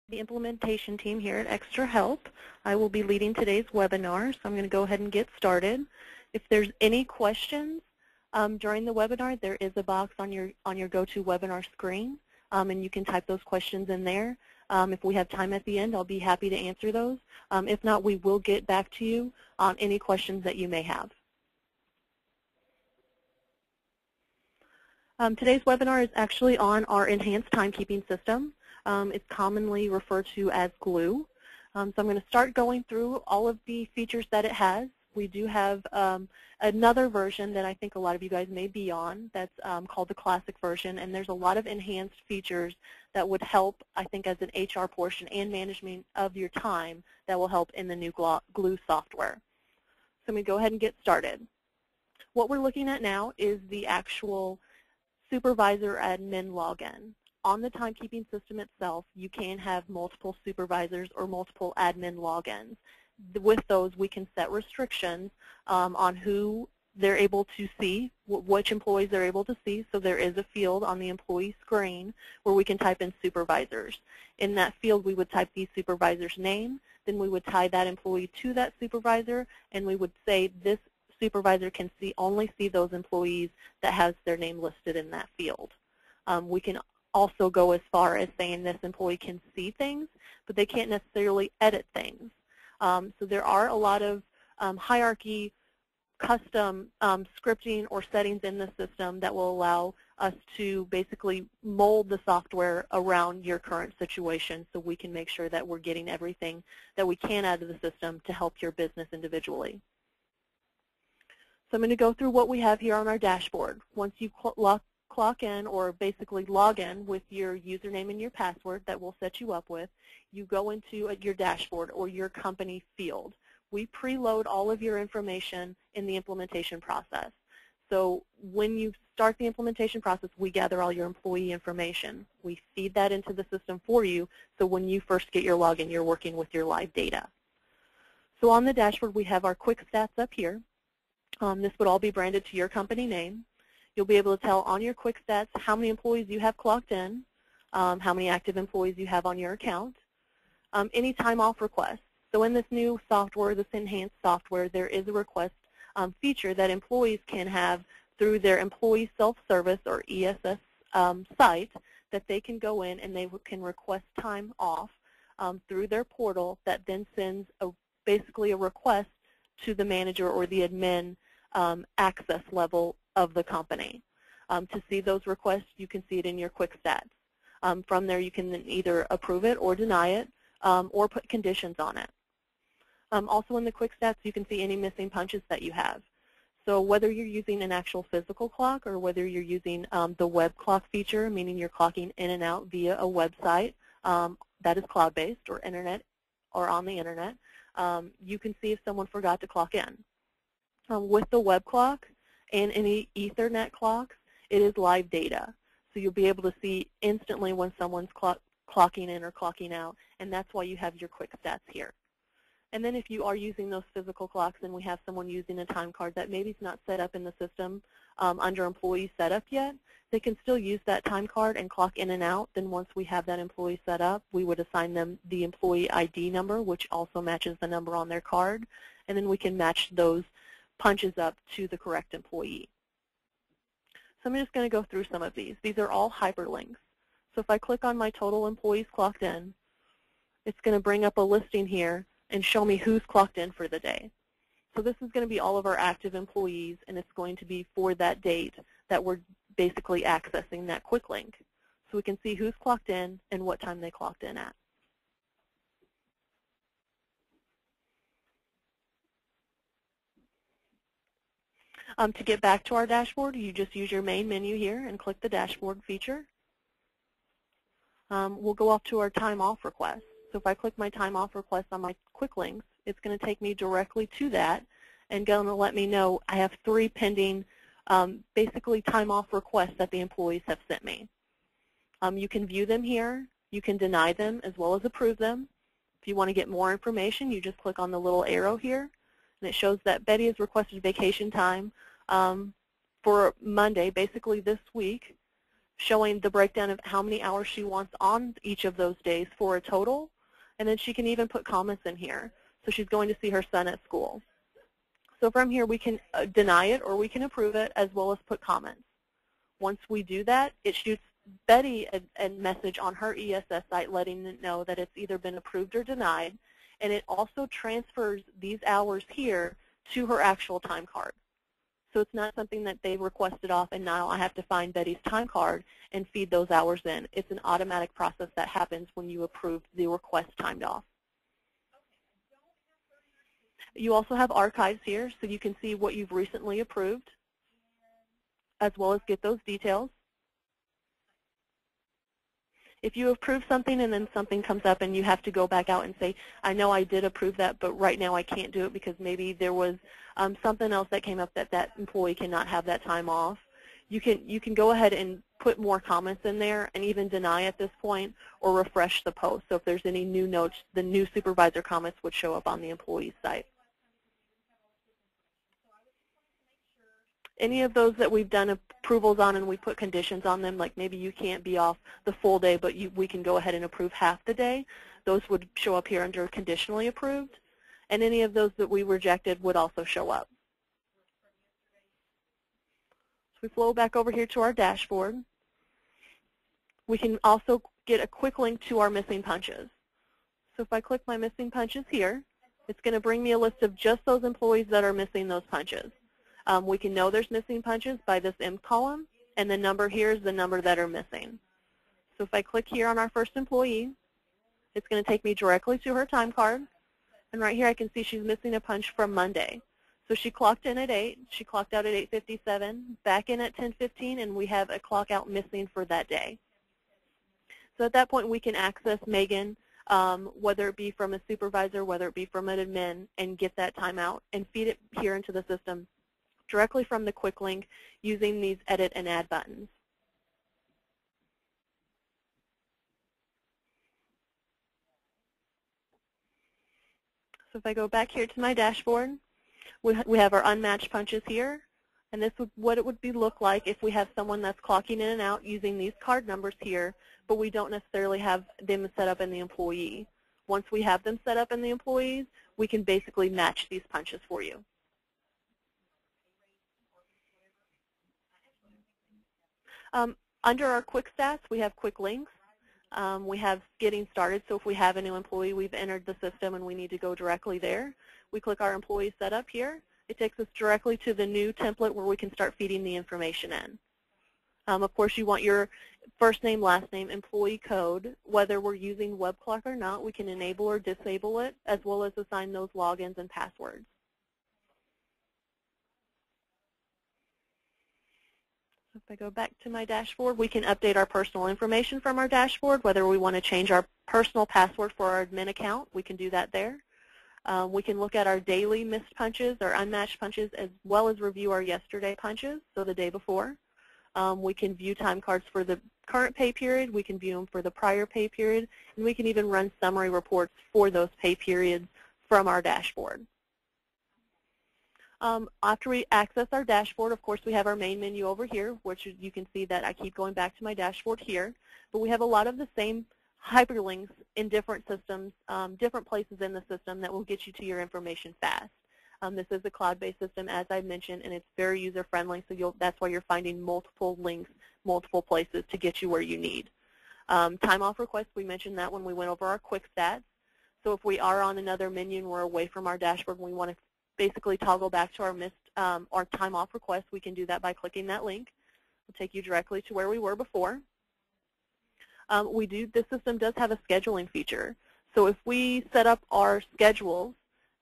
The implementation team here at Extra Help. I will be leading today's webinar, so I'm going to go ahead and get started. If there's any questions during the webinar, there is a box on your GoToWebinar screen, and you can type those questions in there. If we have time at the end, I'll be happy to answer those. If not, we will get back to you on any questions that you may have. Today's webinar is actually on our enhanced timekeeping system. It's commonly referred to as GLUE. So I'm going to start going through all of the features that it has. We do have another version that I think a lot of you guys may be on that's called the Classic version, and there's a lot of enhanced features that would help, I think, as an HR portion and management of your time that will help in the new GLUE software. So I'm going to go ahead and get started. What we're looking at now is the actual Supervisor admin login. On the timekeeping system itself, you can have multiple supervisors or multiple admin logins. With those, we can set restrictions on who they're able to see, which employees they're able to see. So there is a field on the employee screen where we can type in supervisors. In that field, we would type the supervisor's name, then we would tie that employee to that supervisor, and we would say this supervisor can only see those employees that has their name listed in that field. We can also go as far as saying this employee can see things, but they can't necessarily edit things. So there are a lot of hierarchy, custom scripting or settings in the system that will allow us to basically mold the software around your current situation so we can make sure that we're getting everything that we can out of the system to help your business individually. So I'm going to go through what we have here on our dashboard. Once you clock in or basically log in with your username and your password that we'll set you up with, you go into your dashboard or your company field. We preload all of your information in the implementation process. So when you start the implementation process, we gather all your employee information. We feed that into the system for you, so when you first get your login, you're working with your live data. So on the dashboard, we have our quick stats up here. This would all be branded to your company name. You'll be able to tell on your quick stats how many employees you have clocked in, how many active employees you have on your account, any time off requests. So in this new software, this enhanced software, there is a request feature that employees can have through their employee self-service or ESS site, that they can go in and they can request time off through their portal that then sends basically a request to the manager or the admin access level of the company. To see those requests, you can see it in your quick stats. From there, you can either approve it or deny it or put conditions on it. Also in the quick stats, you can see any missing punches that you have. So whether you're using an actual physical clock or whether you're using the web clock feature, meaning you're clocking in and out via a website that is cloud-based or internet or on the internet, you can see if someone forgot to clock in. With the web clock and any Ethernet clocks, it is live data. So you'll be able to see instantly when someone's clocking in or clocking out, and that's why you have your quick stats here. And then if you are using those physical clocks and we have someone using a time card that maybe is not set up in the system under employee setup yet, they can still use that time card and clock in and out. Then once we have that employee set up, we would assign them the employee ID number, which also matches the number on their card, and then we can match those punches up to the correct employee. So I'm just going to go through some of these. These are all hyperlinks. So if I click on my total employees clocked in, it's going to bring up a listing here and show me who's clocked in for the day. So this is going to be all of our active employees, and it's going to be for that date that we're basically accessing that quick link. So we can see who's clocked in and what time they clocked in at. To get back to our dashboard, you just use your main menu here and click the dashboard feature. We'll go off to our time off request. So if I click my time off request on my quick links, it's going to take me directly to that and going to let me know I have 3 pending basically time off requests that the employees have sent me. You can view them here. You can deny them as well as approve them. If you want to get more information, you just click on the little arrow here, and it shows that Betty has requested vacation time for Monday, basically this week, showing the breakdown of how many hours she wants on each of those days for a total. And then she can even put comments in here. So she's going to see her son at school. So from here we can deny it or we can approve it, as well as put comments. Once we do that, it shoots Betty a message on her ESS site letting it know that it's either been approved or denied, and it also transfers these hours here to her actual time card. So it's not something that they requested off and now I have to find Betty's time card and feed those hours in. It's an automatic process that happens when you approve the request timed off. You also have archives here, so you can see what you've recently approved, as well as get those details. If you approve something and then something comes up and you have to go back out and say, I know I did approve that, but right now I can't do it because maybe there was something else that came up that that employee cannot have that time off, you can go ahead and put more comments in there and even deny at this point or refresh the post. So if there's any new notes, the new supervisor comments would show up on the employee's site. Any of those that we've done approvals on and we put conditions on them, like maybe you can't be off the full day, but we can go ahead and approve half the day, those would show up here under conditionally approved. And any of those that we rejected would also show up. So we flow back over here to our dashboard. We can also get a quick link to our missing punches. So if I click my missing punches here, it's going to bring me a list of just those employees that are missing those punches. We can know there's missing punches by this M column, and the number here is the number that are missing. So if I click here on our first employee, it's going to take me directly to her time card. And right here I can see she's missing a punch from Monday. So she clocked in at 8, she clocked out at 8:57, back in at 10:15, and we have a clock out missing for that day. So at that point we can access Megan, whether it be from a supervisor, whether it be from an admin, and get that time out and feed it here into the system directly from the quick link using these edit and add buttons. So if I go back here to my dashboard, we have our unmatched punches here, and this would what it would look like if we have someone that's clocking in and out using these card numbers here, but we don't necessarily have them set up in the employee. Once we have them set up in the employees, we can basically match these punches for you. Under our quick stats, we have quick links. We have getting started, so if we have a new employee, we've entered the system and we need to go directly there. We click our employee setup here. It takes us directly to the new template where we can start feeding the information in. Of course, you want your first name, last name, employee code. Whether we're using web clock or not, we can enable or disable it, as well as assign those logins and passwords. If I go back to my dashboard, we can update our personal information from our dashboard. Whether we want to change our personal password for our admin account, we can do that there. We can look at our daily missed punches or unmatched punches, as well as review our yesterday punches, so the day before. We can view time cards for the current pay period. We can view them for the prior pay period. And we can even run summary reports for those pay periods from our dashboard. After we access our dashboard, of course, we have our main menu over here, which you can see that I keep going back to my dashboard here. But we have a lot of the same hyperlinks in different systems, different places in the system that will get you to your information fast. This is a cloud-based system, as I mentioned, and it's very user-friendly, so that's why you're finding multiple links, multiple places to get you where you need. Time off requests, we mentioned that when we went over our quick stats. So if we are on another menu and we're away from our dashboard and we want to basically toggle back to our time off request, we can do that by clicking that link. It'll take you directly to where we were before. This system does have a scheduling feature. So if we set up our schedules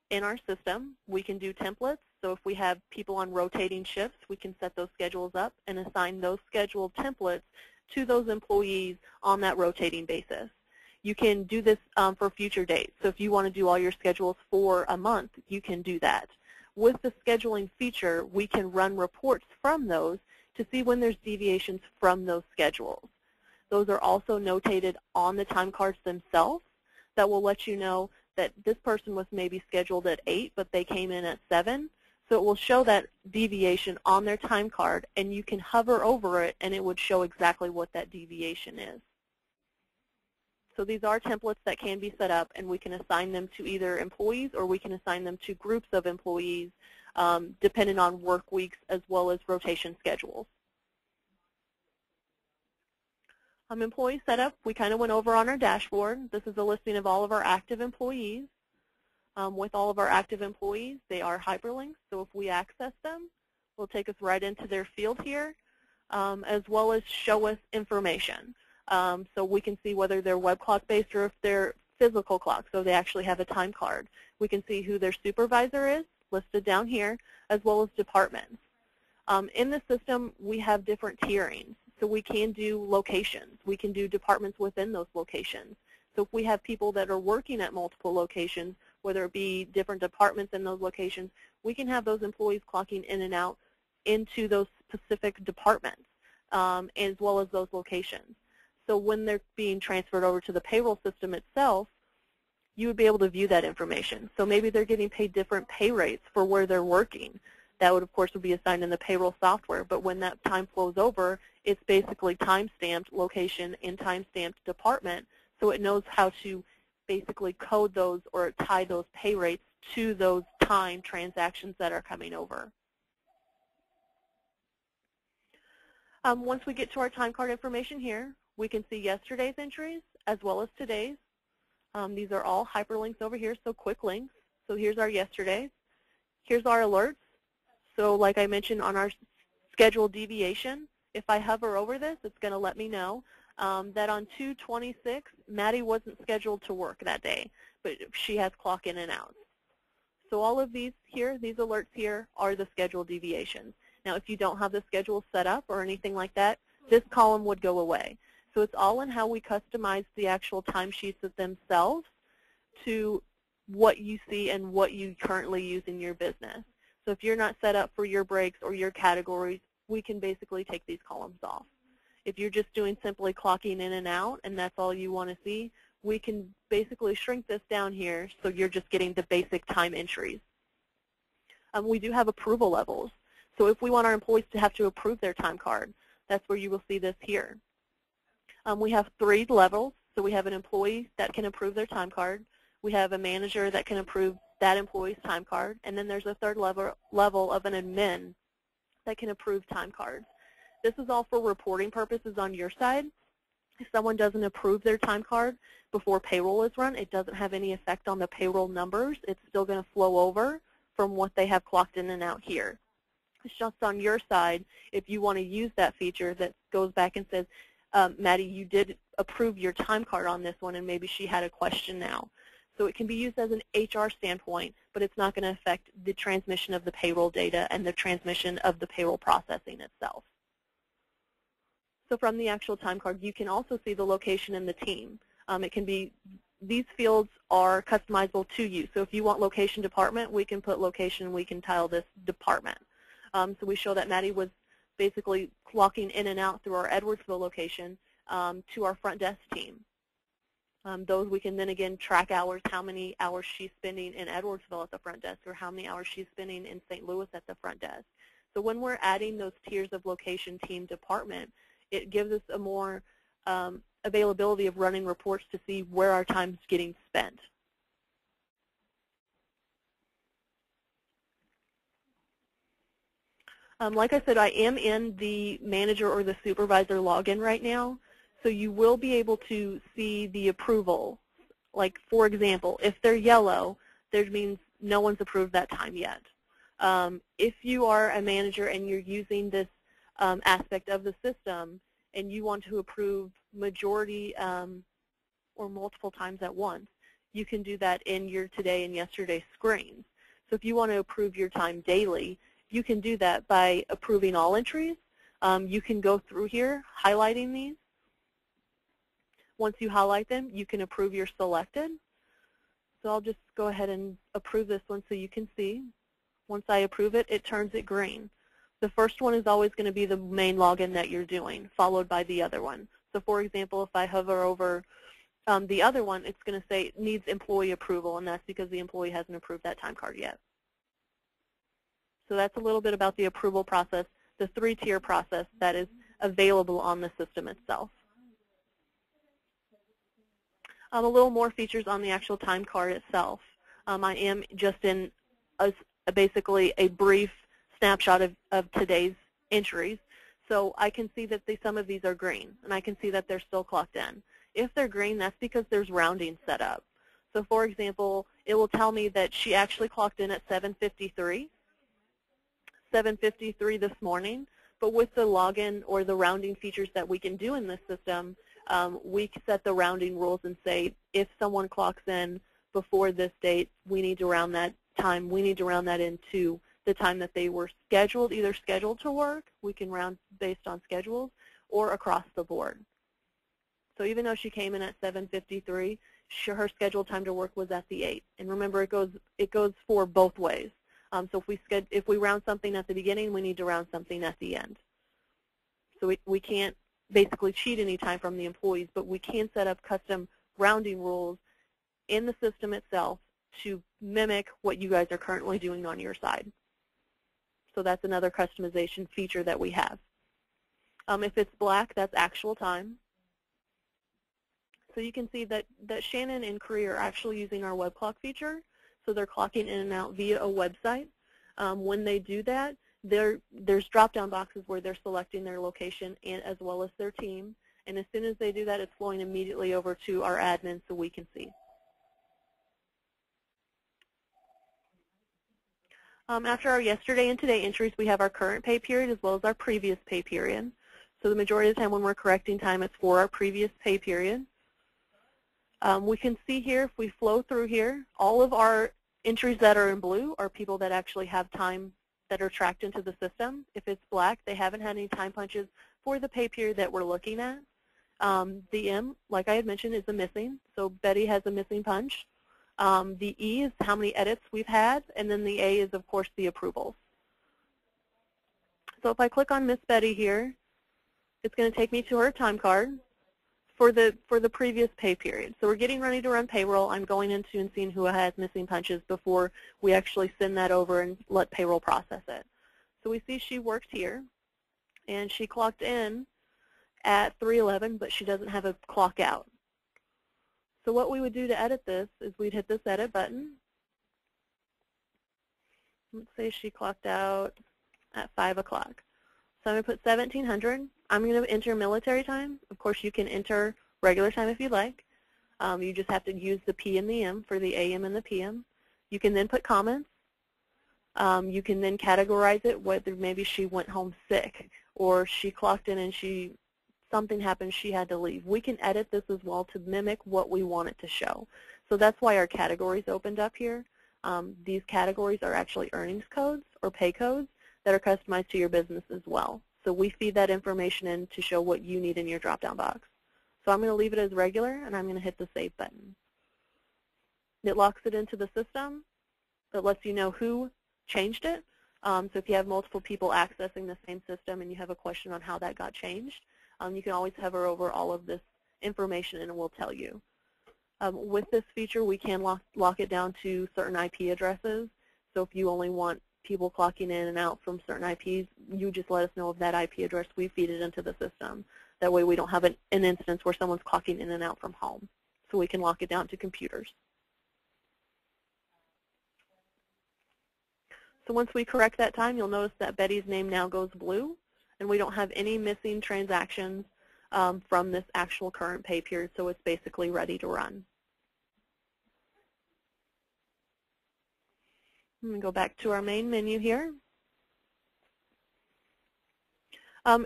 in our system, we can do templates. So if we have people on rotating shifts, we can set those schedules up and assign those scheduled templates to those employees on that rotating basis. You can do this for future dates. So if you want to do all your schedules for a month, you can do that. With the scheduling feature, we can run reports from those to see when there's deviations from those schedules. Those are also notated on the time cards themselves that will let you know that this person was maybe scheduled at 8, but they came in at 7. So it will show that deviation on their time card, and you can hover over it, and it would show exactly what that deviation is. So these are templates that can be set up, and we can assign them to either employees or we can assign them to groups of employees depending on work weeks as well as rotation schedules. Employee setup, we kind of went over on our dashboard. This is a listing of all of our active employees. With all of our active employees, they are hyperlinks, so if we access them, it will take us right into their field here, as well as show us information. So we can see whether they're web clock based or if they're physical clock, so they actually have a time card. We can see who their supervisor is, listed down here, as well as departments. In the system, we have different tierings. So we can do locations. We can do departments within those locations. So if we have people that are working at multiple locations, whether it be different departments in those locations, we can have those employees clocking in and out into those specific departments, as well as those locations. So when they're being transferred over to the payroll system itself, you would be able to view that information. So maybe they're getting paid different pay rates for where they're working. That would, of course, be assigned in the payroll software. But when that time flows over, it's basically time-stamped location and time-stamped department, so it knows how to basically code those or tie those pay rates to those time transactions that are coming over. Once we get to our time card information here, we can see yesterday's entries as well as today's. These are all hyperlinks over here, so quick links. So here's our yesterdays. Here's our alerts. So like I mentioned on our scheduled deviation, if I hover over this, it's going to let me know that on 2/26, Maddie wasn't scheduled to work that day, but she has clock in and out. So all of these here, these alerts here, are the scheduled deviations. Now if you don't have the schedule set up or anything like that, this column would go away. So it's all in how we customize the actual timesheets themselves to what you see and what you currently use in your business. So if you're not set up for your breaks or your categories, we can basically take these columns off. If you're just doing simply clocking in and out and that's all you want to see, we can basically shrink this down here so you're just getting the basic time entries. We do have approval levels. So if we want our employees to have to approve their time card, that's where you will see this here. We have 3 levels. So we have an employee that can approve their time card. We have a manager that can approve that employee's time card. And then there's a 3rd level of an admin that can approve time cards. This is all for reporting purposes on your side. If someone doesn't approve their time card before payroll is run, it doesn't have any effect on the payroll numbers. It's still going to flow over from what they have clocked in and out here. It's just on your side if you want to use that feature that goes back and says, Maddie, you did approve your time card on this one, and maybe she had a question now. So it can be used as an HR standpoint, but it's not going to affect the transmission of the payroll data and the transmission of the payroll processing itself. So from the actual time card, you can also see the location and the team. It can be, these fields are customizable to you. So if you want location department, we can put location, we can tile this department. So we show that Maddie was basically clocking in and out through our Edwardsville location to our front desk team. Those we can then again track hours, how many hours she's spending in Edwardsville at the front desk or how many hours she's spending in St. Louis at the front desk. So when we're adding those tiers of location, team, department, it gives us a more availability of running reports to see where our time is getting spent. Like I said, I am in the manager or the supervisor login right now, so you will be able to see the approval. Like, for example, if they're yellow, that means no one's approved that time yet. If you are a manager and you're using this aspect of the system and you want to approve majority or multiple times at once, you can do that in your today and yesterday screens. So if you want to approve your time daily, you can do that by approving all entries. You can go through here highlighting these. Once you highlight them, you can approve your selected. So I'll just go ahead and approve this one so you can see. Once I approve it, it turns it green. The first one is always going to be the main login that you're doing, followed by the other one. So for example, if I hover over the other one, it's going to say needs employee approval, and that's because the employee hasn't approved that time card yet. So that's a little bit about the approval process, the 3-tier process that is available on the system itself. A little more features on the actual time card itself. I am just in basically a brief snapshot of today's entries. So I can see that some of these are green, and I can see that they're still clocked in. If they're green, that's because there's rounding set up. So for example, it will tell me that she actually clocked in at 7:53 this morning, but with the login or the rounding features that we can do in this system, we set the rounding rules and say if someone clocks in before this date, we need to round that time. We need to round that into the time that they were scheduled, either scheduled to work, we can round based on schedules, or across the board. So even though she came in at 7:53, her scheduled time to work was at the 8. And remember, it goes for both ways. So if we round something at the beginning, we need to round something at the end. So we can't basically cheat any time from the employees, but we can set up custom rounding rules in the system itself to mimic what you guys are currently doing on your side. So that's another customization feature that we have. If it's black, that's actual time. So you can see that Shannon and Cree are actually using our web clock feature. So they're clocking in and out via a website. When they do that, there's drop-down boxes where they're selecting their location and as well as their team. And as soon as they do that, it's flowing immediately over to our admin so we can see. After our yesterday and today entries, we have our current pay period as well as our previous pay period. So the majority of the time when we're correcting time, it's for our previous pay period. We can see here, if we flow through here, all of our entries that are in blue are people that actually have time that are tracked into the system. If it's black, they haven't had any time punches for the pay period that we're looking at. The M, like I had mentioned, is a missing. So Betty has a missing punch. The E is how many edits we've had, and then the A is, of course, the approvals. So if I click on Miss Betty here, it's going to take me to her time card for the previous pay period. So we're getting ready to run payroll. I'm going into and seeing who has missing punches before we actually send that over and let payroll process it. So we see she worked here, and she clocked in at 3:11, but she doesn't have a clock out. So what we would do to edit this is we'd hit this edit button. Let's say she clocked out at 5 o'clock. So I'm going to put 1700. I'm going to enter military time. Of course, you can enter regular time if you like. You just have to use the P and the M for the AM and the PM. You can then put comments. You can then categorize it, whether maybe she went home sick or she clocked in and something happened, she had to leave. We can edit this as well to mimic what we want it to show. So that's why our categories opened up here. These categories are actually earnings codes or pay codes that are customized to your business as well. So we feed that information in to show what you need in your drop-down box. So I'm going to leave it as regular, and I'm going to hit the Save button. It locks it into the system. It lets you know who changed it. So if you have multiple people accessing the same system and you have a question on how that got changed, you can always hover over all of this information and it will tell you. With this feature, we can lock it down to certain IP addresses. So if you only want people clocking in and out from certain IPs, you just let us know of that IP address. We feed it into the system. That way we don't have an instance where someone's clocking in and out from home. So we can lock it down to computers. So once we correct that time, you'll notice that Betty's name now goes blue, and we don't have any missing transactions from this actual current pay period, so it's basically ready to run. I'm going to go back to our main menu here.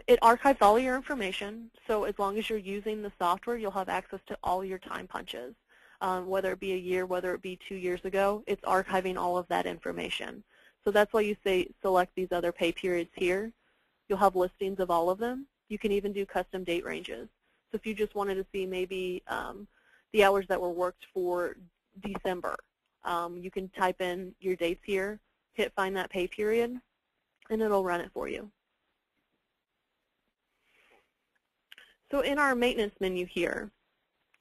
It archives all your information, so as long as you're using the software, you'll have access to all your time punches. Whether it be a year, whether it be 2 years ago, it's archiving all of that information. So that's why you select these other pay periods here. You'll have listings of all of them. You can even do custom date ranges. So if you just wanted to see maybe the hours that were worked for December, you can type in your dates here, hit Find That Pay Period, and it'll run it for you. So in our maintenance menu here,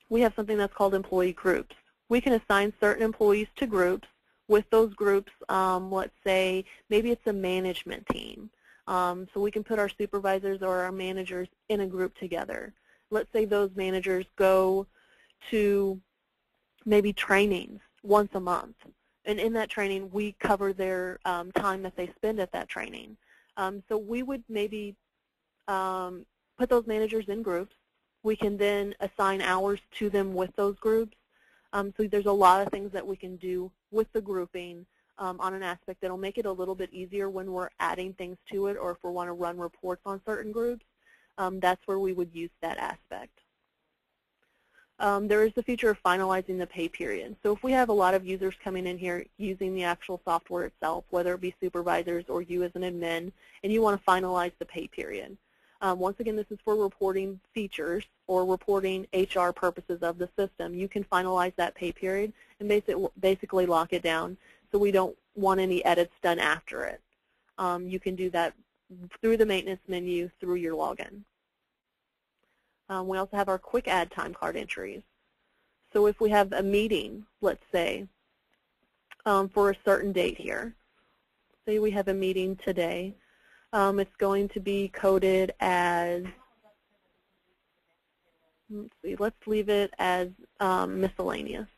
we have something that's called employee groups. We can assign certain employees to groups. with those groups. Let's say maybe it's a management team. So we can put our supervisors or our managers in a group together. Let's say those managers go to maybe trainings once a month. And in that training, we cover their time that they spend at that training. So we would maybe put those managers in groups. We can then assign hours to them with those groups. So there's a lot of things that we can do with the grouping on an aspect that will make it a little bit easier when we're adding things to it, or if we want to run reports on certain groups. That's where we would use that aspect. There is the feature of finalizing the pay period. So if we have a lot of users coming in here using the actual software itself, whether it be supervisors or you as an admin, and you want to finalize the pay period. Once again, this is for reporting features or reporting HR purposes of the system. You can finalize that pay period and basically lock it down, so we don't want any edits done after it. You can do that through the maintenance menu through your login. We also have our quick add time card entries. So if we have a meeting, let's say, for a certain date here, say we have a meeting today, it's going to be coded as, let's leave it as miscellaneous.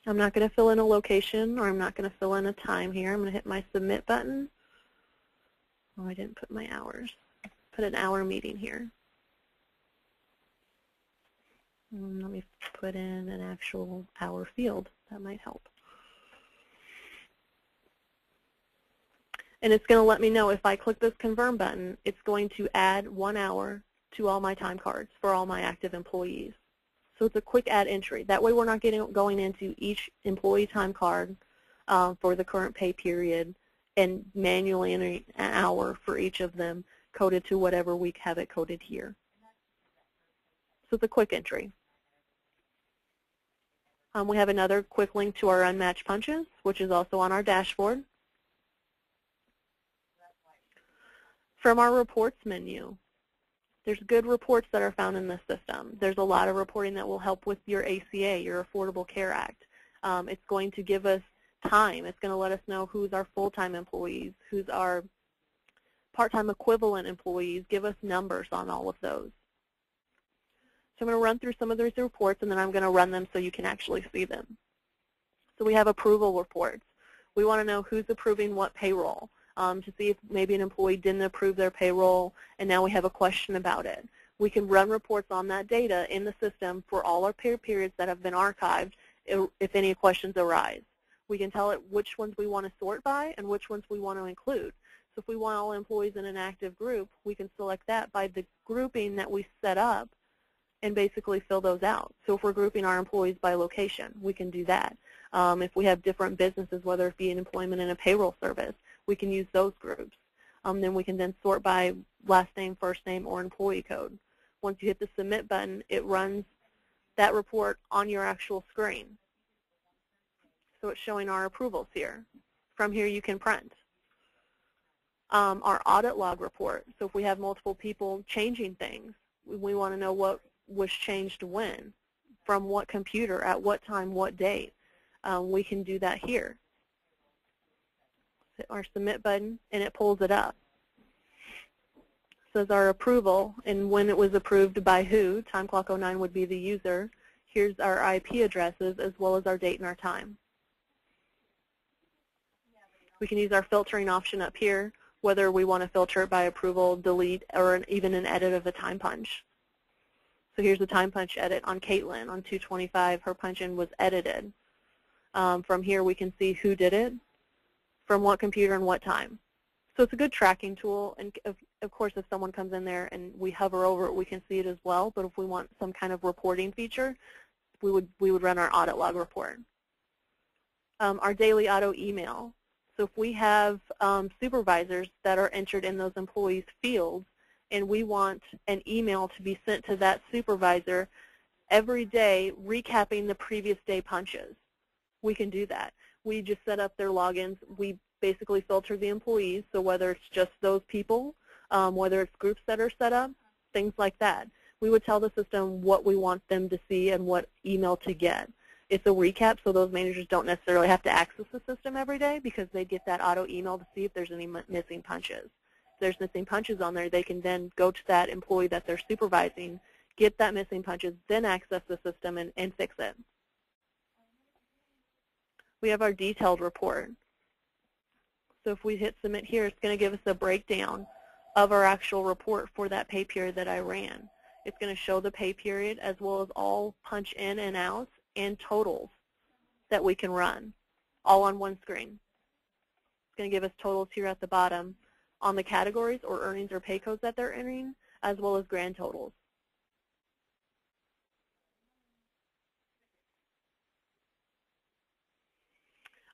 I'm not going to fill in a location, or I'm not going to fill in a time here. I'm going to hit my submit button. Oh, I didn't put my hours. Put an hour meeting here. Let me put in an actual hour field. That might help. And it's going to let me know if I click this confirm button, it's going to add 1 hour to all my time cards for all my active employees. So it's a quick add entry. That way we're not going into each employee time card for the current pay period and manually entering an hour for each of them coded to whatever we have it coded here. So it's a quick entry. We have another quick link to our unmatched punches, which is also on our dashboard. From our reports menu, there's good reports that are found in this system. There's a lot of reporting that will help with your ACA, your Affordable Care Act. It's going to give us time. It's going to let us know who's our full-time employees, who's our part-time equivalent employees, give us numbers on all of those. So I'm going to run through some of those reports, and then I'm going to run them so you can actually see them. So we have approval reports. We want to know who's approving what payroll. To see if maybe an employee didn't approve their payroll and now we have a question about it. We can run reports on that data in the system for all our pay periods that have been archived if any questions arise. We can tell it which ones we want to sort by and which ones we want to include. So if we want all employees in an active group, we can select that by the grouping that we set up and basically fill those out. So if we're grouping our employees by location, we can do that. If we have different businesses, whether it be an employment and a payroll service, we can use those groups. Then we can then sort by last name, first name, or employee code. Once you hit the submit button, it runs that report on your actual screen. So it's showing our approvals here. From here you can print. Our audit log report. So if we have multiple people changing things, we want to know what was changed when, from what computer, at what time, what date. We can do that here. Hit our submit button and it pulls it up. Says our approval and when it was approved by who. TimeClock09 would be the user. Here's our IP addresses as well as our date and our time. We can use our filtering option up here, whether we want to filter it by approval, delete, or even an edit of a time punch. So here's the time punch edit on Caitlin on 2/25. Her punch-in was edited. From here we can see who did it, from what computer and what time. So it's a good tracking tool, and of course if someone comes in there and we hover over it, we can see it as well, but if we want some kind of reporting feature, we would run our audit log report. Our daily auto email. So if we have supervisors that are entered in those employees' fields and we want an email to be sent to that supervisor every day recapping the previous day punches, we can do that. We just set up their logins. We basically filter the employees, so whether it's just those people, whether it's groups that are set up, things like that. We would tell the system what we want them to see and what email to get. It's a recap, so those managers don't necessarily have to access the system every day because they get that auto email to see if there's any missing punches. If there's missing punches on there, they can then go to that employee that they're supervising, get that missing punches, then access the system and fix it. We have our detailed report. So if we hit submit here, it's going to give us a breakdown of our actual report for that pay period that I ran. It's going to show the pay period as well as all punch in and outs and totals that we can run, all on one screen. It's going to give us totals here at the bottom on the categories or earnings or pay codes that they're entering, as well as grand totals.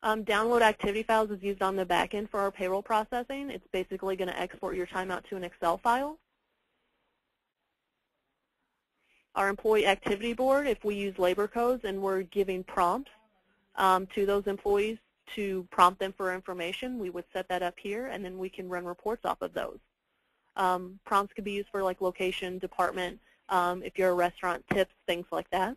Download activity files is used on the back end for our payroll processing. It's basically going to export your time out to an Excel file. Our employee activity board, if we use labor codes and we're giving prompts to those employees to prompt them for information, we would set that up here, and then we can run reports off of those. Prompts could be used for like location, department, if you're a restaurant, tips, things like that.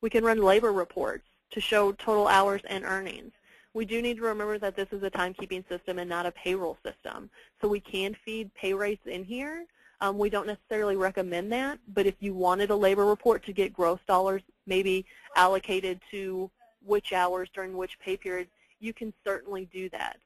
We can run labor reports to show total hours and earnings. We do need to remember that this is a timekeeping system and not a payroll system. So we can feed pay rates in here. We don't necessarily recommend that, but if you wanted a labor report to get gross dollars maybe allocated to which hours during which pay period, you can certainly do that.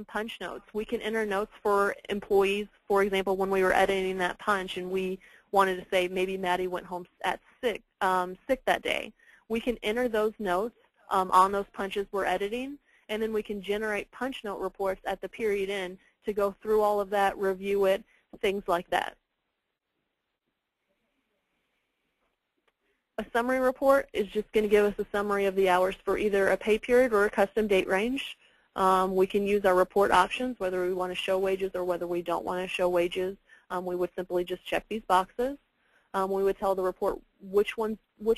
Punch notes. We can enter notes for employees. For example, when we were editing that punch and we wanted to say maybe Maddie went home at sick that day, we can enter those notes on those punches we're editing, and then we can generate punch note reports at the period end to go through all of that, review it, things like that. A summary report is just going to give us a summary of the hours for either a pay period or a custom date range. We can use our report options, whether we want to show wages or whether we don't want to show wages. We would simply just check these boxes. We would tell the report which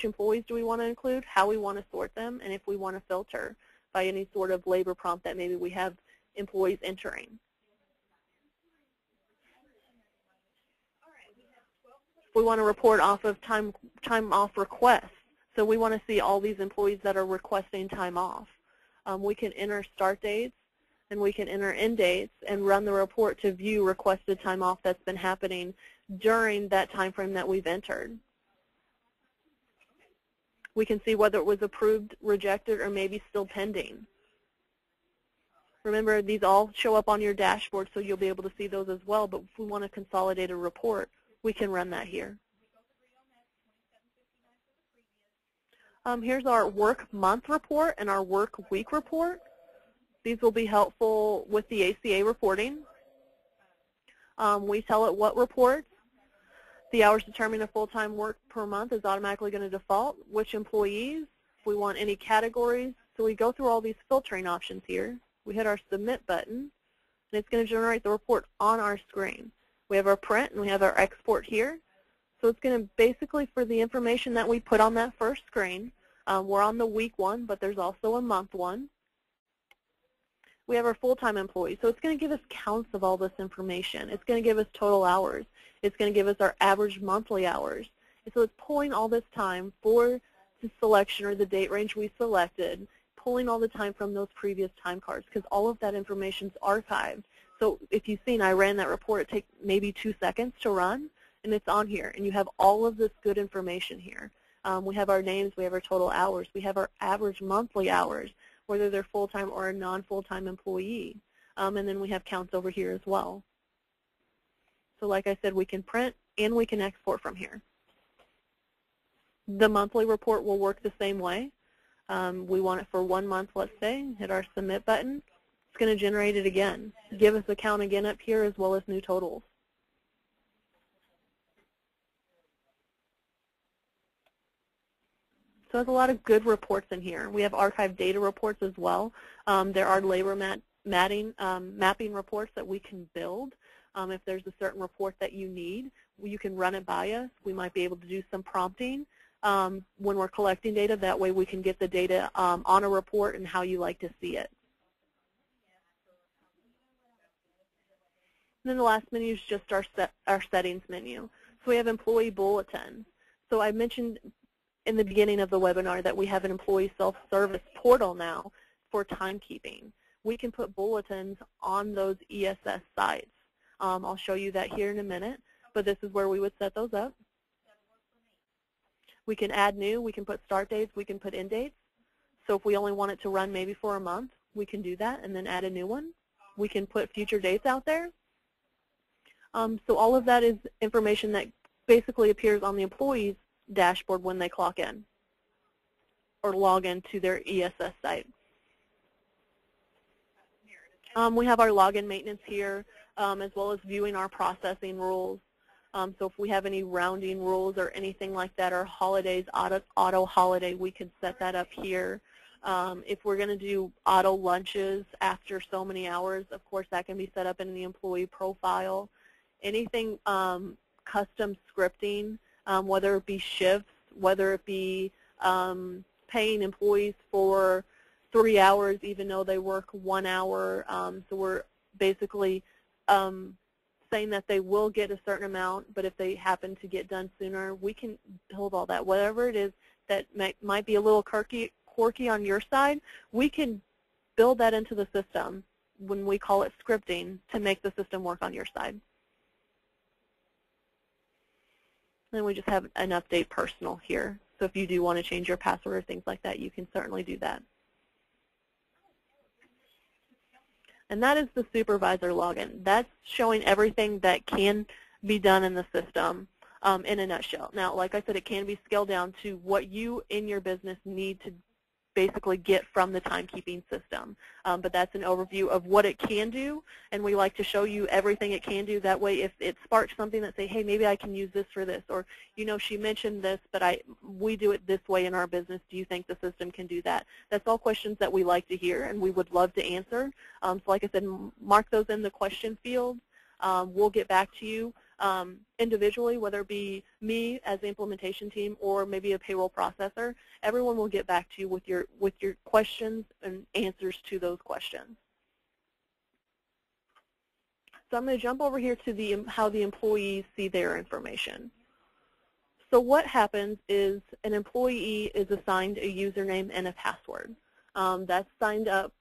employees do we want to include, how we want to sort them, and if we want to filter by any sort of labor prompt that maybe we have employees entering. We want to report off of time off requests. So we want to see all these employees that are requesting time off. We can enter start dates and we can enter end dates and run the report to view requested time off that's been happening during that time frame that we've entered. We can see whether it was approved, rejected, or maybe still pending. Remember, these all show up on your dashboard, so you'll be able to see those as well, but if we want to consolidate a report, we can run that here. Here's our work month report and our work week report. These will be helpful with the ACA reporting. We tell it what reports. The hours determined of full-time work per month is automatically going to default. Which employees, if we want any categories. So we go through all these filtering options here. We hit our submit button, and it's going to generate the report on our screen. We have our print and we have our export here. So it's going to basically, for the information that we put on that first screen, we're on the week one, but there's also a month one. We have our full-time employees. So it's going to give us counts of all this information. It's going to give us total hours. It's going to give us our average monthly hours. And so it's pulling all this time for the selection or the date range we selected, pulling all the time from those previous time cards, because all of that information is archived. So if you've seen, I ran that report. It takes maybe 2 seconds to run, and it's on here. And you have all of this good information here. We have our names. We have our total hours. We have our average monthly hours, whether they're full-time or a non-full-time employee. And then we have counts over here as well. So like I said, we can print and we can export from here. The monthly report will work the same way. We want it for 1 month, let's say. Hit our submit button. It's going to generate it again. Give us a count again up here as well as new totals. So there's a lot of good reports in here. We have archived data reports as well. There are labor mapping reports that we can build. If there's a certain report that you need, you can run it by us. We might be able to do some prompting when we're collecting data. That way we can get the data on a report and how you like to see it. And then the last menu is just our settings menu. So we have Employee Bulletin. So I mentioned in the beginning of the webinar that we have an employee self-service portal now for timekeeping. We can put bulletins on those ESS sites. I'll show you that here in a minute, but this is where we would set those up. We can add new, we can put start dates, we can put end dates. So if we only want it to run maybe for a month, we can do that and then add a new one. We can put future dates out there. So all of that is information that basically appears on the employee's dashboard when they clock in or log into their ESS site. We have our login maintenance here, as well as viewing our processing rules. So if we have any rounding rules or anything like that, or holidays, auto holiday, we can set that up here. If we're going to do auto lunches after so many hours, of course that can be set up in the employee profile. Anything custom scripting, whether it be shifts, whether it be paying employees for 3 hours even though they work 1 hour. So we're basically saying that they will get a certain amount, but if they happen to get done sooner, we can build all that. Whatever it is that might be a little quirky on your side, we can build that into the system when we call it scripting to make the system work on your side. Then we just have an update personal here. So if you do want to change your password or things like that, you can certainly do that. And that is the supervisor login. That's showing everything that can be done in the system in a nutshell. Now, like I said, it can be scaled down to what you in your business need to basically get from the timekeeping system. But that's an overview of what it can do, and we like to show you everything it can do. That way, if it sparks something that say, hey, maybe I can use this for this, or, you know, she mentioned this, but we do it this way in our business. Do you think the system can do that? That's all questions that we like to hear, and we would love to answer. So like I said, mark those in the question field. We'll get back to you individually, whether it be me as the implementation team or maybe a payroll processor. Everyone will get back to you with your questions and answers to those questions. So I'm going to jump over here to how the employees see their information. So what happens is an employee is assigned a username and a password. That's signed up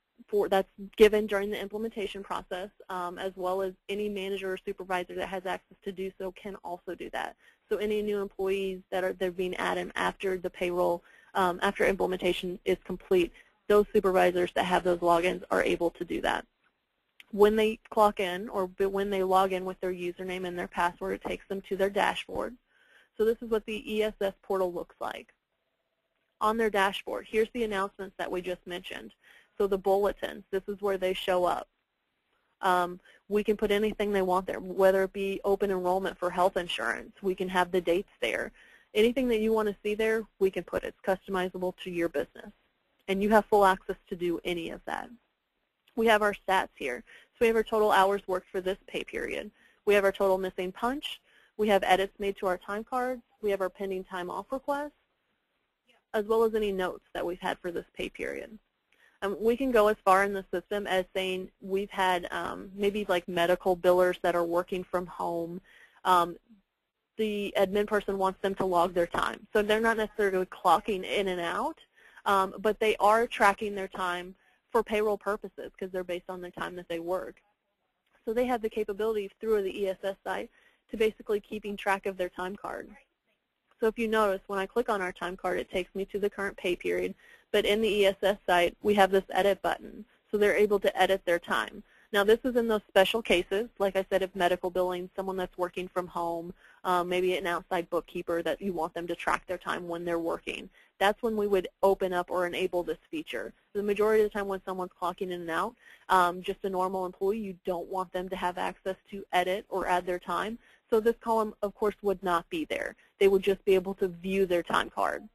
that's given during the implementation process, as well as any manager or supervisor that has access to do so can also do that. So any new employees that they're being added after the payroll, after implementation is complete, those supervisors that have those logins are able to do that. When they clock in or when they log in with their username and their password, it takes them to their dashboard. So this is what the ESS portal looks like. On their dashboard, here's the announcements that we just mentioned. So the bulletins, this is where they show up. We can put anything they want there, whether it be open enrollment for health insurance. We can have the dates there. Anything that you want to see there, we can put it. It's customizable to your business. And you have full access to do any of that. We have our stats here. So we have our total hours worked for this pay period. We have our total missing punch. We have edits made to our time cards. We have our pending time off requests, as well as any notes that we've had for this pay period. We can go as far in the system as saying we've had maybe like medical billers that are working from home. The admin person wants them to log their time. So they're not necessarily clocking in and out, but they are tracking their time for payroll purposes because they're based on the time that they work. So they have the capability through the ESS site to basically keeping track of their time card. So if you notice, when I click on our time card, it takes me to the current pay period. But in the ESS site, we have this edit button, so they're able to edit their time. Now, this is in those special cases, like I said, if medical billing, someone that's working from home, maybe an outside bookkeeper that you want them to track their time when they're working. That's when we would open up or enable this feature. The majority of the time when someone's clocking in and out, just a normal employee, you don't want them to have access to edit or add their time. So this column, of course, would not be there. They would just be able to view their time card.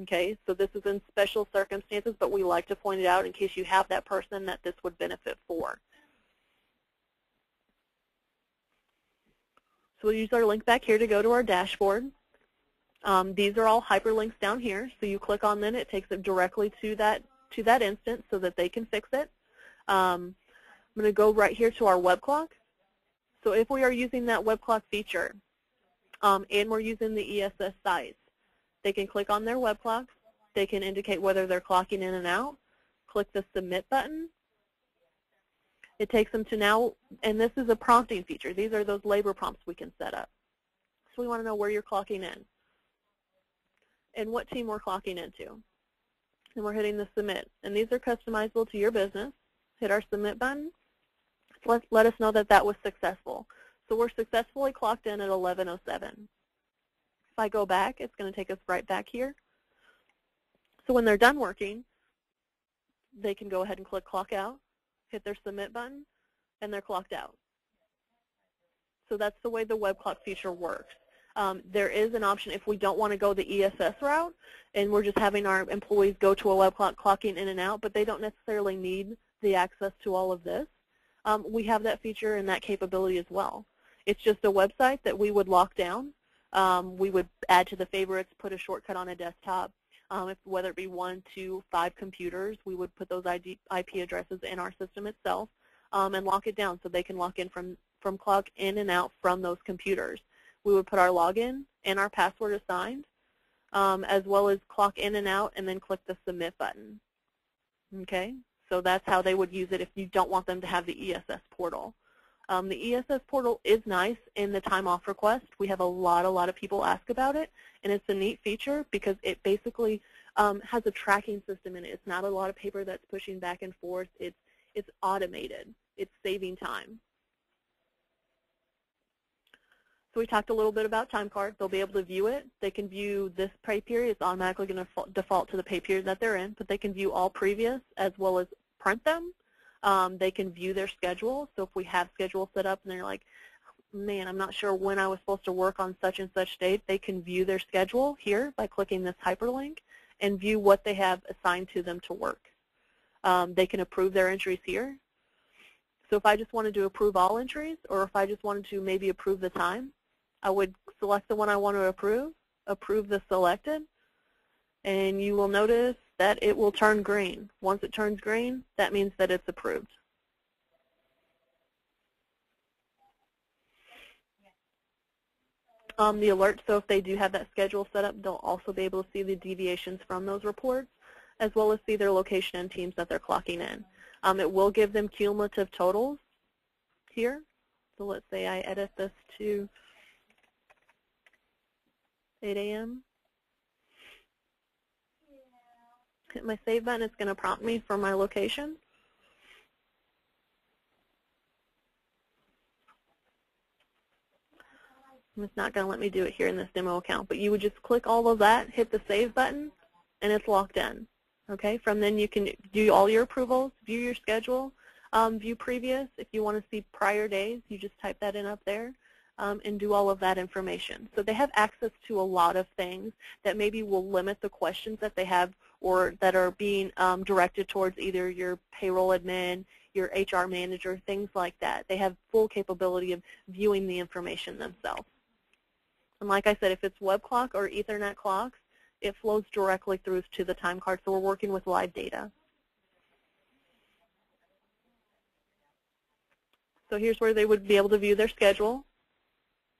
Okay, so this is in special circumstances, but we like to point it out in case you have that person that this would benefit for. So we'll use our link back here to go to our dashboard. These are all hyperlinks down here, so you click on them, it takes it directly to that instance so that they can fix it. I'm going to go right here to our web clock. So if we are using that web clock feature and we're using the ESS sites, they can click on their web clock. They can indicate whether they're clocking in and out. Click the submit button. It takes them to now, and this is a prompting feature. These are those labor prompts we can set up. So we want to know where you're clocking in and what team we're clocking into. And we're hitting the submit. And these are customizable to your business. Hit our submit button. Let us know that that was successful. So we're successfully clocked in at 11:07. If I go back, it's going to take us right back here. So when they're done working, they can go ahead and click clock out, hit their submit button, and they're clocked out. So that's the way the web clock feature works. There is an option if we don't want to go the ESS route and we're just having our employees go to a web clock clocking in and out, but they don't necessarily need the access to all of this. We have that feature and that capability as well. It's just a website that we would lock down. We would add to the favorites, put a shortcut on a desktop. Whether it be 1, 2, 5 computers, we would put those IP addresses in our system itself and lock it down so they can lock in from clock in and out from those computers. We would put our login and our password assigned, as well as clock in and out, and then click the submit button. Okay, so that's how they would use it if you don't want them to have the ESS portal. The ESS portal is nice in the time off request. We have a lot of people ask about it, and it's a neat feature because it basically has a tracking system in it. It's not a lot of paper that's pushing back and forth. It's automated. It's saving time. So we talked a little bit about Timecard. They'll be able to view it. They can view this pay period. It's automatically going to default to the pay period that they're in, but they can view all previous as well as print them. They can view their schedule. So if we have schedule set up and they're like, man, I'm not sure when I was supposed to work on such and such date, they can view their schedule here by clicking this hyperlink and view what they have assigned to them to work. They can approve their entries here. So if I just wanted to approve all entries, or if I just wanted to maybe approve the time, I would select the one I want to approve the selected, and you will notice that it will turn green. Once it turns green, that means that it's approved. The alert, so if they do have that schedule set up, they'll also be able to see the deviations from those reports, as well as see their location and teams that they're clocking in. It will give them cumulative totals here. So let's say I edit this to 8 a.m. Hit my save button. It's going to prompt me for my location. It's not going to let me do it here in this demo account, but you would just click all of that, hit the save button, and it's locked in. Okay. From then you can do all your approvals, view your schedule, view previous. If you want to see prior days, you just type that in up there. And do all of that information. So they have access to a lot of things that maybe will limit the questions that they have or that are being directed towards either your payroll admin, your HR manager, things like that. They have full capability of viewing the information themselves. And like I said, if it's web clock or Ethernet clocks, it flows directly through to the time card, so we're working with live data. So here's where they would be able to view their schedule.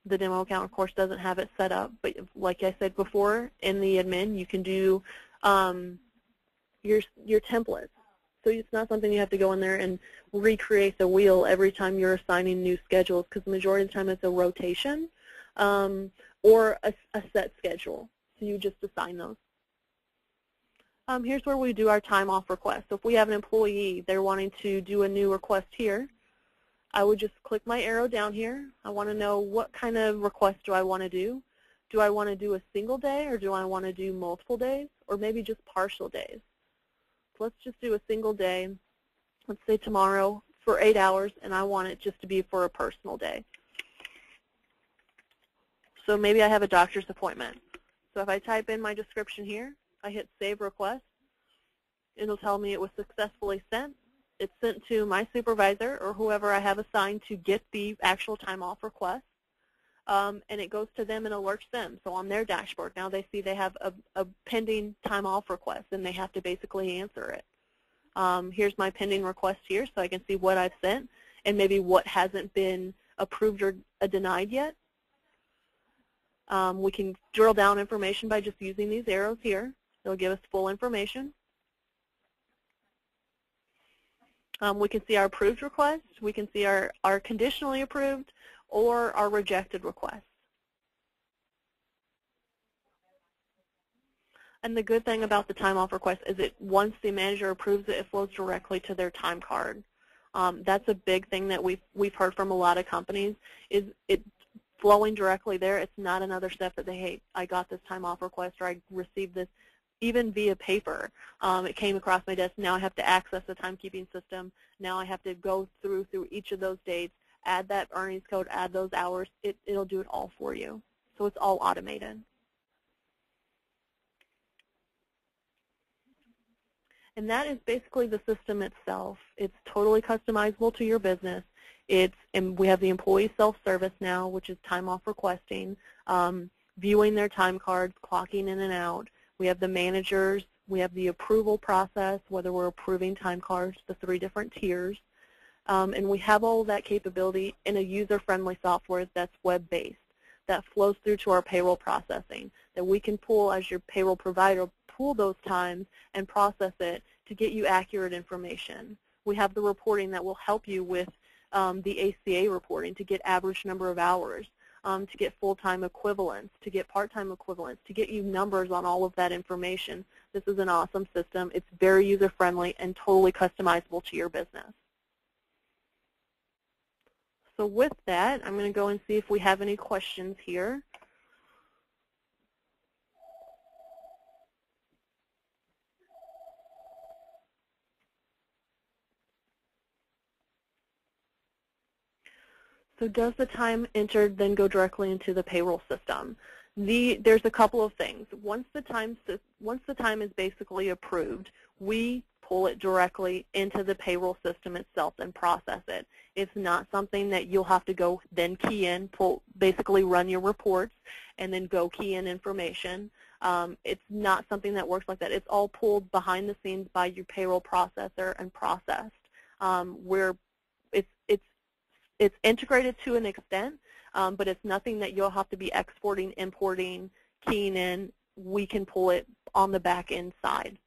The demo account, of course, doesn't have it set up, but like I said before, in the admin, you can do your templates. So it's not something you have to go in there and recreate the wheel every time you're assigning new schedules, because the majority of the time it's a rotation or a set schedule. So you just assign those. Here's where we do our time off request. So if we have an employee, they're wanting to do a new request here, I would just click my arrow down here. I want to know what kind of request do I want to do. Do I want to do a single day, or do I want to do multiple days, or maybe just partial days? So let's just do a single day. Let's say tomorrow for 8 hours, and I want it just to be for a personal day. So maybe I have a doctor's appointment. So if I type in my description here, I hit Save Request, it'll tell me it was successfully sent. It's sent to my supervisor or whoever I have assigned to get the actual time off request, and it goes to them and alerts them. So on their dashboard, now they see they have a pending time off request, and they have to basically answer it. Here's my pending request here, so I can see what I've sent and maybe what hasn't been approved or denied yet. We can drill down information by just using these arrows here. They'll give us full information. We can see our approved requests. We can see our conditionally approved or our rejected requests. And the good thing about the time off request is that once the manager approves it, it flows directly to their time card. That's a big thing that we've heard from a lot of companies, is it flowing directly there. It's not another step that they, hey, I got this time off request, or I received this even via paper. It came across my desk. Now I have to access the timekeeping system. Now I have to go through each of those dates, add that earnings code, add those hours. It'll do it all for you. So it's all automated. And that is basically the system itself. It's totally customizable to your business. And we have the employee self-service now, which is time off requesting, viewing their time cards, clocking in and out. We have the managers. We have the approval process, whether we're approving time cards, the 3 different tiers. And we have all of that capability in a user-friendly software that's web-based, that flows through to our payroll processing, that we can pull as your payroll provider, pull those times and process it to get you accurate information. We have the reporting that will help you with the ACA reporting to get average number of hours, to get full-time equivalents, to get part-time equivalents, to get you numbers on all of that information. This is an awesome system. It's very user-friendly and totally customizable to your business. So with that, I'm going to go and see if we have any questions here. So does the time entered then go directly into the payroll system? There's a couple of things. Once the time is basically approved, we pull it directly into the payroll system itself and process it. It's not something that you'll have to go then key in, basically run your reports, and then go key in information. It's not something that works like that. It's all pulled behind the scenes by your payroll processor and processed, where it's integrated to an extent, but it's nothing that you'll have to be exporting, importing, keying in. We can pull it on the back end side.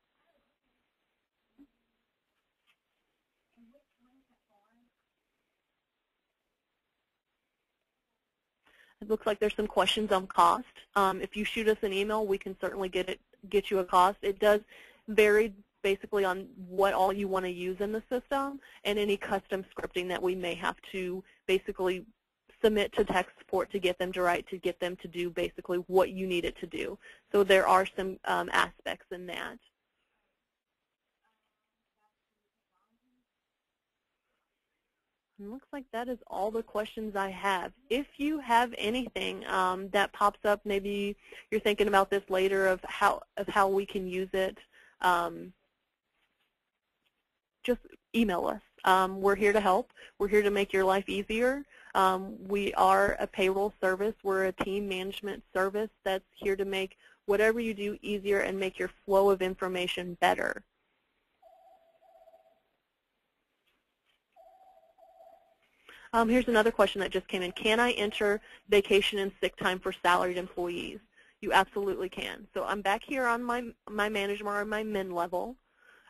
It looks like there's some questions on cost. If you shoot us an email, we can certainly get you a cost. It does vary basically on what all you want to use in the system and any custom scripting that we may have to basically submit to tech support to get them to write, to get them to do basically what you need it to do. So there are some aspects in that. It looks like that is all the questions I have. If you have anything that pops up, maybe you're thinking about this later of how we can use it, just email us. We're here to help. We're here to make your life easier. We are a payroll service. We're a team management service that's here to make whatever you do easier and make your flow of information better. Here's another question that just came in. Can I enter vacation and sick time for salaried employees? You absolutely can. So I'm back here on my management or my min level.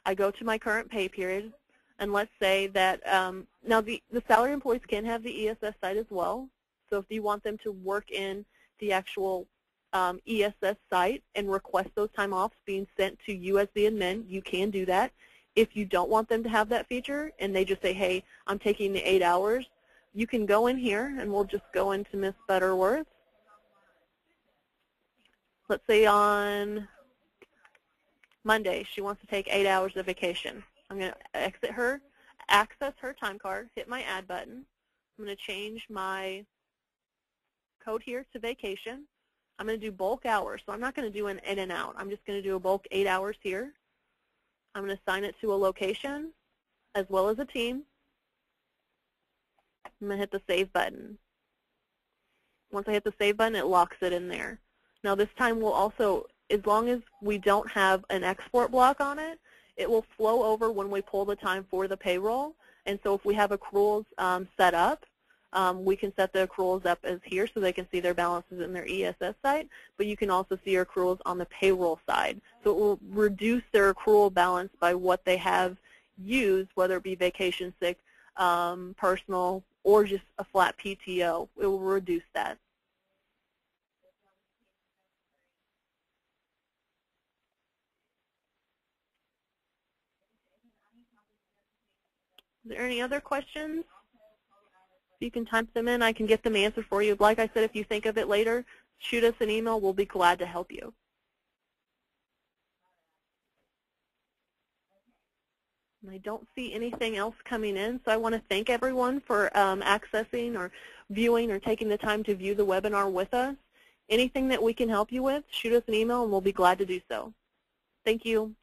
I go to my current pay period, and let's say that now the salary employees can have the ESS site as well. So if you want them to work in the actual ESS site and request those time offs being sent to you as the admin, you can do that. If you don't want them to have that feature and they just say, hey, I'm taking the 8 hours, you can go in here, and we'll just go into Ms. Butterworth. Let's say on Monday she wants to take 8 hours of vacation. I'm going to exit her, access her time card, hit my add button. I'm going to change my code here to vacation. I'm going to do bulk hours. So I'm not going to do an in and out. I'm just going to do a bulk 8 hours here. I'm going to assign it to a location as well as a team. I'm going to hit the save button. Once I hit the save button, it locks it in there. Now this time will also, as long as we don't have an export block on it, it will flow over when we pull the time for the payroll. And so if we have accruals set up, We can set the accruals up as here so they can see their balances in their ESS site, but you can also see your accruals on the payroll side. So it will reduce their accrual balance by what they have used, whether it be vacation, sick, personal, or just a flat PTO. It will reduce that. Is there any other questions? If you can type them in, I can get them answered for you. Like I said, if you think of it later, shoot us an email. We'll be glad to help you. And I don't see anything else coming in, so I want to thank everyone for accessing or viewing or taking the time to view the webinar with us. Anything that we can help you with, shoot us an email and we'll be glad to do so. Thank you.